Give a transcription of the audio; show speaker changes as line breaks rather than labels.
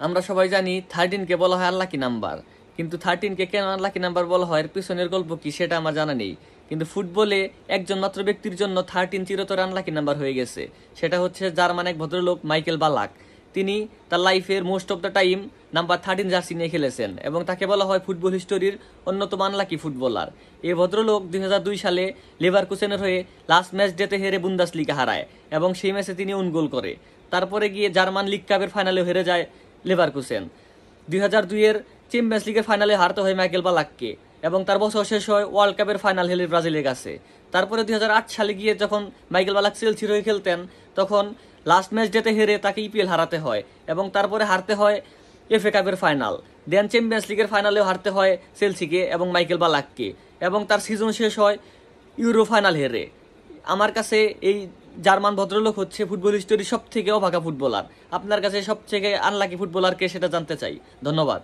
আমরা সবাই জানি 13কে বলা হয় আনলাকি নাম্বার, কিন্তু 13কে কেন আনলাকি নাম্বার বলা হয় এর পিছনের গল্প কি সেটা আমার জানা নেই। কিন্তু ফুটবলে একজন মাত্র ব্যক্তির জন্য 13 চিরতরে আনলাকি নাম্বার হয়ে গেছে, সেটা হচ্ছে জার্মান এক ভদ্রলোক মাইকেল বালাক। তিনি তার লাইফের most of the time number 13 jersey নিয়ে খেলেছেন এবং তাকে বলা হয় ফুটবল হিস্টোরির অন্যতম আনলাকি ফুটবলার। এই ভদ্রলোক 2002 সালে লেভারকুসেনের হয়ে লাস্ট ম্যাচ ডেতে হেরে বুন্দেসলিগা হারায় এবং সেই ম্যাচে তিনি ওন গোল করে। তারপরে গিয়ে জার্মান লিগ কাপের ফাইনালে হেরে যায় লেভারকুসেন। 2002-এর চ্যাম্পিয়ন্স লিগের ফাইনালে হারতে হয় মাইকেল বালাককে এবং তার বছর শেষ হয় ওয়ার্ল্ড কাপের ফাইনাল হেলে ব্রাজিলের কাছে। তারপরে 2008 সালে গিয়ে যখন মাইকেল বালাক চেলসির হয়ে খেলতেন তখন লাস্ট ম্যাচ ডেতে হেরে তাকে ইপিএল হারাতে হয় এবং তারপরে হারতে হয় এফএ কাপের ফাইনাল। দেন চ্যাম্পিয়ন্স লিগের ফাইনালেও হারতে হয় চেলসিকে এবং মাইকেল বালাককে এবং তার সিজন শেষ হয় ইউরো ফাইনাল হেরে। আমার কাছে এই জার্মান ভদ্রলোক হচ্ছে ফুটবল হিস্টোরির সব থেকে অভাগা ফুটবলার। আপনার কাছে সবথেকে আনলাকি ফুটবলার কে সেটা জানতে চাই। ধন্যবাদ।